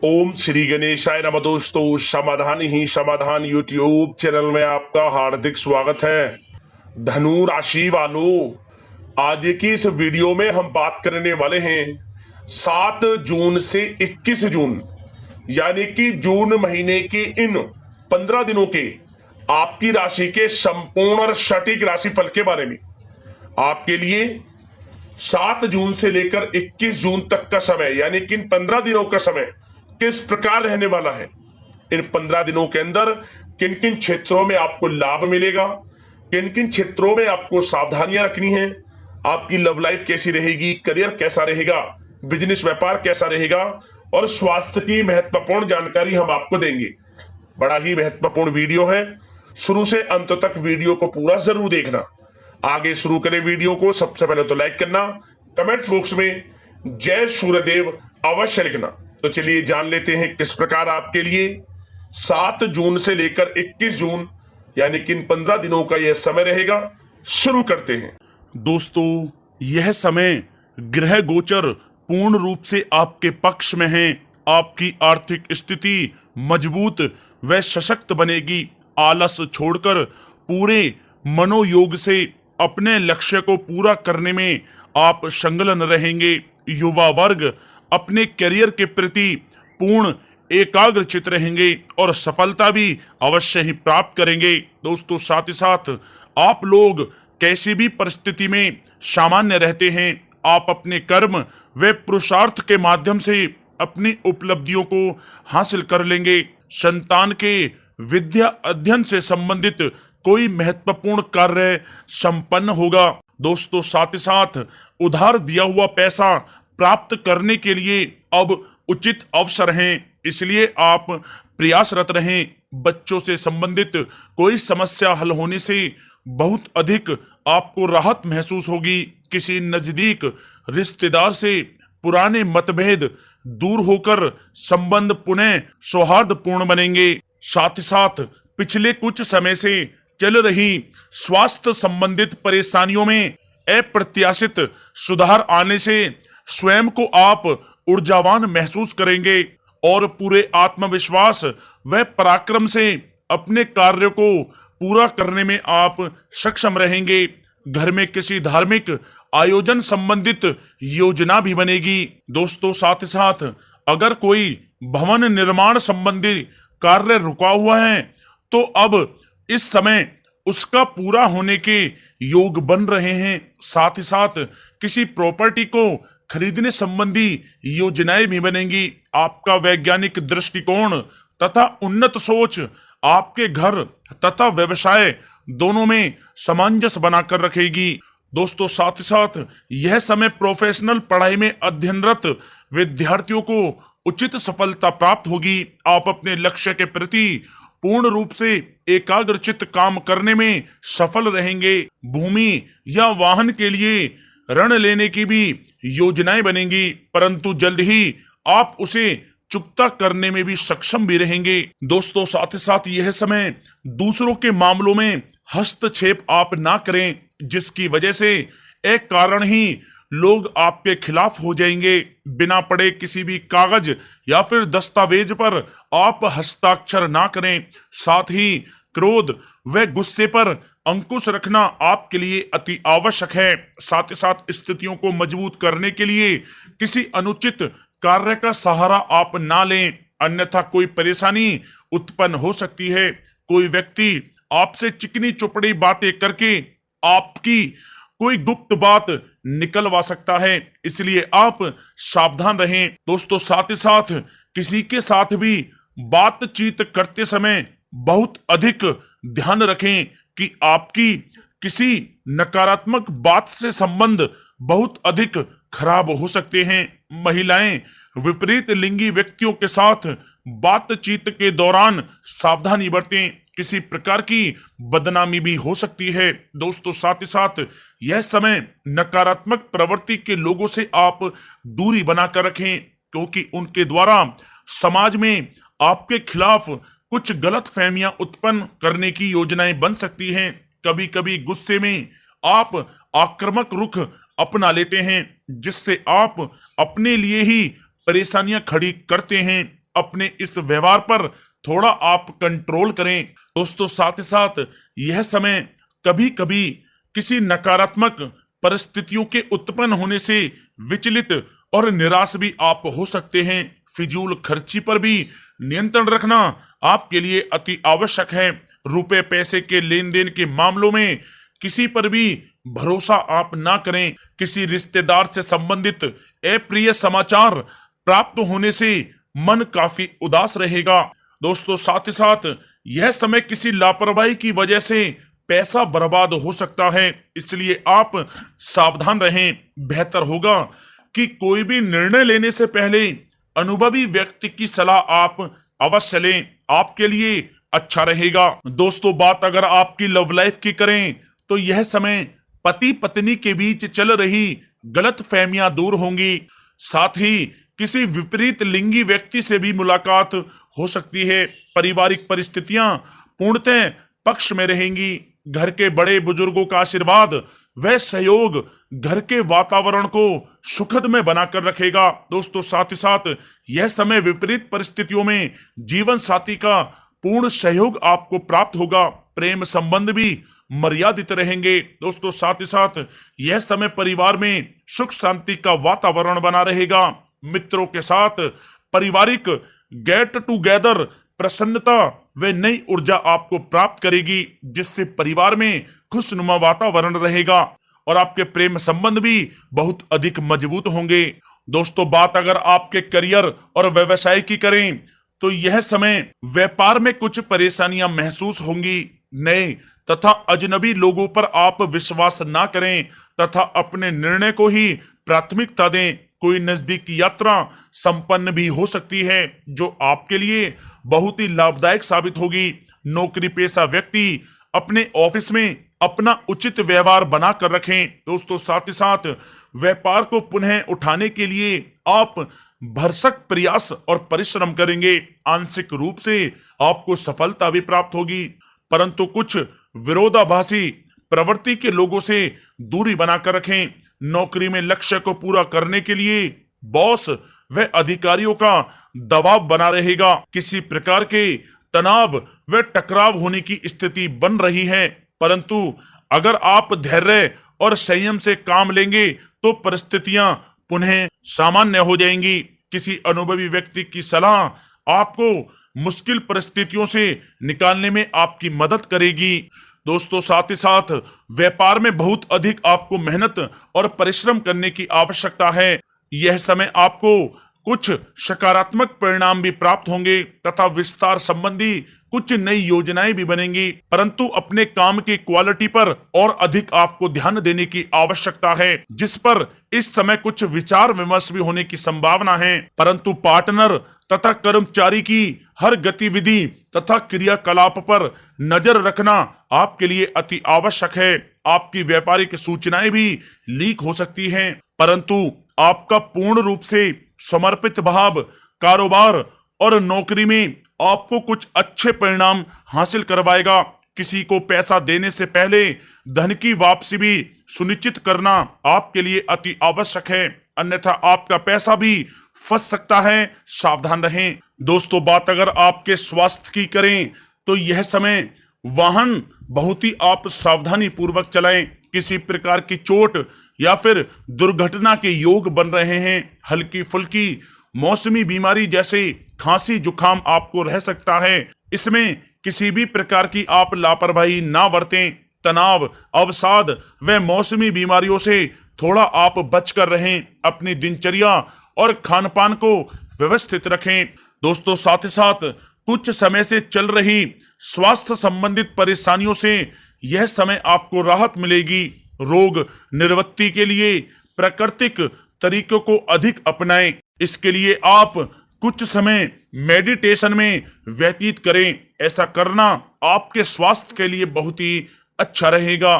ओम श्री गणेशाय नमः। दोस्तों, समाधान ही समाधान यूट्यूब चैनल में आपका हार्दिक स्वागत है। धनु राशि वालों, आज की इस वीडियो में हम बात करने वाले हैं 7 जून से 21 जून यानी कि जून महीने के इन 15 दिनों के आपकी राशि के संपूर्ण और सटीक राशिफल के बारे में। आपके लिए 7 जून से लेकर 21 जून तक का समय यानी कि इन 15 दिनों का समय किस प्रकार रहने वाला है। इन 15 दिनों के अंदर किन किन क्षेत्रों में आपको लाभ मिलेगा, किन किन क्षेत्रों में आपको सावधानियां रखनी है, आपकी लव लाइफ कैसी रहेगी, करियर कैसा रहेगा, बिजनेस व्यापार कैसा रहेगा और स्वास्थ्य की महत्वपूर्ण जानकारी हम आपको देंगे। बड़ा ही महत्वपूर्ण वीडियो है, शुरू से अंत तक वीडियो को पूरा जरूर देखना। आगे शुरू करें वीडियो को, सबसे पहले तो लाइक करना, कमेंट्स बॉक्स में जय सूर्यदेव अवश्य लिखना। तो चलिए जान लेते हैं किस प्रकार आपके लिए 7 जून से लेकर 21 जून यानी कि इन 15 दिनों का यह समय रहेगा। शुरू करते हैं। दोस्तों, यह समय ग्रह गोचर पूर्ण रूप से आपके पक्ष में है। आपकी आर्थिक स्थिति मजबूत व सशक्त बनेगी। आलस छोड़कर पूरे मनोयोग से अपने लक्ष्य को पूरा करने में आप संलग्न रहेंगे। युवा वर्ग अपने करियर के प्रति पूर्ण एकाग्रचित रहेंगे और सफलता भी अवश्य ही प्राप्त करेंगे। दोस्तों, साथ ही साथ आप लोग कैसी भी परिस्थिति में सामान्य रहते हैं। आप अपने कर्म व पुरुषार्थ के माध्यम से अपनी उपलब्धियों को हासिल कर लेंगे। संतान के विद्या अध्ययन से संबंधित कोई महत्वपूर्ण कार्य संपन्न होगा। दोस्तों, साथ ही साथ उधार दिया हुआ पैसा प्राप्त करने के लिए अब उचित अवसर हैं, इसलिए आप प्रयासरत रहें। बच्चों से संबंधित कोई समस्या हल होने से बहुत अधिक आपको राहत महसूस होगी। किसी नजदीक रिश्तेदार से पुराने मतभेद दूर होकर संबंध पुनः सौहार्दपूर्ण बनेंगे। साथ ही साथ पिछले कुछ समय से चल रही स्वास्थ्य संबंधित परेशानियों में अप्रत्याशित सुधार आने से स्वयं को आप ऊर्जावान महसूस करेंगे और पूरे आत्मविश्वास व पराक्रम से अपने कार्य को पूरा करने में आप सक्षम रहेंगे। घर में किसी धार्मिक आयोजन संबंधित योजना भी बनेगी। दोस्तों, साथ ही साथ अगर कोई भवन निर्माण संबंधी कार्य रुका हुआ है तो अब इस समय उसका पूरा होने के योग बन रहे हैं। साथ ही साथ किसी प्रॉपर्टी को खरीदने संबंधी योजनाएं भी बनेंगी। आपका वैज्ञानिक दृष्टिकोण तथा उन्नत सोच आपके घर तथा व्यवसाय दोनों में सामंजस्य बनाकर रखेगी। दोस्तों, साथ ही साथ यह समय प्रोफेशनल पढ़ाई में अध्ययनरत विद्यार्थियों को उचित सफलता प्राप्त होगी। आप अपने लक्ष्य के प्रति पूर्ण रूप से एकाग्रचित काम करने में सफल रहेंगे। भूमि या वाहन के लिए ऋण लेने की भी योजनाएं बनेंगी, परंतु जल्द ही आप उसे चुकता करने में भी सक्षम भी रहेंगे। दोस्तों, साथ ही साथ यह समय दूसरों के मामलों में हस्तक्षेप आप ना करें, जिसकी वजह से एक कारण ही लोग आपके खिलाफ हो जाएंगे। बिना पढ़े किसी भी कागज या फिर दस्तावेज पर आप हस्ताक्षर ना करें। साथ ही क्रोध व गुस्से पर अंकुश रखना आपके लिए अति आवश्यक है। साथ ही साथ स्थितियों को मजबूत करने के लिए किसी अनुचित कार्य का सहारा आप ना लें, अन्यथा कोई परेशानी उत्पन्न हो सकती है। कोई व्यक्ति आपसे चिकनी चुपड़ी बातें करके आपकी कोई गुप्त बात निकलवा सकता है, इसलिए आप सावधान रहें। दोस्तों, साथ ही साथ किसी के साथ भी बातचीत करते समय बहुत अधिक ध्यान रखें कि आपकी किसी नकारात्मक बात से संबंध बहुत अधिक खराब हो सकते हैं। महिलाएं विपरीत लिंगी व्यक्तियों के साथ बातचीत के दौरान सावधानी बरतें, किसी प्रकार की बदनामी भी हो सकती है। दोस्तों, साथ ही साथ यह समय नकारात्मक प्रवृत्ति के लोगों से आप दूरी बनाकर रखें, क्योंकि उनके द्वारा समाज में आपके खिलाफ कुछ गलत फहमियां उत्पन्न करने की योजनाएं बन सकती हैं। कभी कभी गुस्से में आप आक्रामक रुख अपना लेते हैं, जिससे आप अपने लिए ही परेशानियां खड़ी करते हैं। अपने इस व्यवहार पर थोड़ा आप कंट्रोल करें। दोस्तों साथ ही साथ यह समय कभी कभी किसी नकारात्मक परिस्थितियों के उत्पन्न होने से विचलित और निराश भी आप हो सकते हैं। फिजूल खर्ची पर भी नियंत्रण रखना आपके लिए अति आवश्यक है। रुपए पैसे के लेन देन के मामलों में किसी पर भी भरोसा आप ना करें। किसी रिश्तेदार से संबंधित अप्रिय समाचार प्राप्त होने से मन काफी उदास रहेगा। दोस्तों साथ ही साथ यह समय किसी लापरवाही की वजह से पैसा बर्बाद हो सकता है, इसलिए आप सावधान रहें। बेहतर होगा कि कोई भी निर्णय लेने से पहले अनुभवी व्यक्ति की सलाह आप अवश्य लें, आपके लिए अच्छा रहेगा। दोस्तों बात अगर आपकी लव लाइफ की करें तो यह समय पति पत्नी के बीच चल रही गलत फहमियां दूर होंगी। साथ ही किसी विपरीत लिंगी व्यक्ति से भी मुलाकात हो सकती है। पारिवारिक परिस्थितियां पूर्णतः पक्ष में रहेंगी। घर के बड़े बुजुर्गों का आशीर्वाद व सहयोग घर के वातावरण को सुखद में बनाकर रखेगा। दोस्तों साथ ही साथ यह समय विपरीत परिस्थितियों में जीवन साथी का पूर्ण सहयोग आपको प्राप्त होगा। प्रेम संबंध भी मर्यादित रहेंगे। दोस्तों साथ ही साथ यह समय परिवार में सुख शांति का वातावरण बना रहेगा। मित्रों के साथ पारिवारिक गेट टुगेदर प्रसन्नता व नई ऊर्जा आपको प्राप्त करेगी, जिससे परिवार में खुशनुमा वातावरण रहेगा और आपके प्रेम संबंध भी बहुत अधिक मजबूत होंगे। दोस्तों बात अगर आपके करियर और व्यवसाय की करें तो यह समय व्यापार में कुछ परेशानियां महसूस होंगी। नए तथा अजनबी लोगों पर आप विश्वास ना करें तथा अपने निर्णय को ही प्राथमिकता दें। कोई नजदीकी यात्रा संपन्न भी हो सकती है जो आपके लिए बहुत ही लाभदायक साबित होगी। नौकरी पेशा व्यक्ति अपने ऑफिस में अपना उचित व्यवहार बनाकर रखें। दोस्तों साथ ही साथ व्यापार को पुनः उठाने के लिए आप भरसक प्रयास और परिश्रम करेंगे। आंशिक रूप से आपको सफलता भी प्राप्त होगी, परंतु कुछ विरोधाभासी प्रवृत्ति के लोगों से दूरी बनाकर रखें। नौकरी में लक्ष्य को पूरा करने के लिए बॉस व अधिकारियों का दबाव बना रहेगा। किसी प्रकार के तनाव व टकराव होने की स्थिति बन रही है, परंतु अगर आप धैर्य और संयम से काम लेंगे तो परिस्थितियां पुनः सामान्य हो जाएंगी। किसी अनुभवी व्यक्ति की सलाह आपको मुश्किल परिस्थितियों से निकालने में आपकी मदद करेगी। दोस्तों साथ ही साथ व्यापार में बहुत अधिक आपको मेहनत और परिश्रम करने की आवश्यकता है। यह समय आपको कुछ सकारात्मक परिणाम भी प्राप्त होंगे तथा विस्तार संबंधी कुछ नई योजनाएं भी बनेंगी, परंतु अपने काम की क्वालिटी पर और अधिक आपको ध्यान देने की आवश्यकता है, जिस पर इस समय कुछ विचार विमर्श भी होने की संभावना है। परंतु पार्टनर तथा कर्मचारी की हर गतिविधि तथा क्रियाकलाप पर नजर रखना आपके लिए अति आवश्यक है। आपकी व्यापारिक सूचनाएं भी लीक हो सकती हैं, परंतु आपका पूर्ण रूप से समर्पित भाव कारोबार और नौकरी में आपको कुछ अच्छे परिणाम हासिल करवाएगा। किसी को पैसा देने से पहले धन की वापसी भी सुनिश्चित करना आपके लिए अति आवश्यक है, अन्यथा आपका पैसा भी फंस सकता है, सावधान रहें। दोस्तों बात अगर आपके स्वास्थ्य की करें तो यह समय वाहन बहुत ही आप सावधानी पूर्वक चलाएं। किसी प्रकार की चोट या फिर दुर्घटना के योग बन रहे हैं। हल्की फुल्की मौसमी बीमारी जैसे खांसी जुकाम आपको रह सकता है। इसमें किसी भी प्रकार की आप लापरवाही ना बरतें। तनाव अवसाद व मौसमी बीमारियों से थोड़ा आप बचकर रहें। अपनी दिनचर्या और खान पान को व्यवस्थित रखें। दोस्तों साथ ही साथ कुछ समय से चल रही स्वास्थ्य संबंधित परेशानियों से यह समय आपको राहत मिलेगी। रोग निवृत्ति के लिए प्राकृतिक तरीकों को अधिक अपनाएं। इसके लिए आप कुछ समय मेडिटेशन में व्यतीत करें। ऐसा करना आपके स्वास्थ्य के लिए बहुत ही अच्छा रहेगा।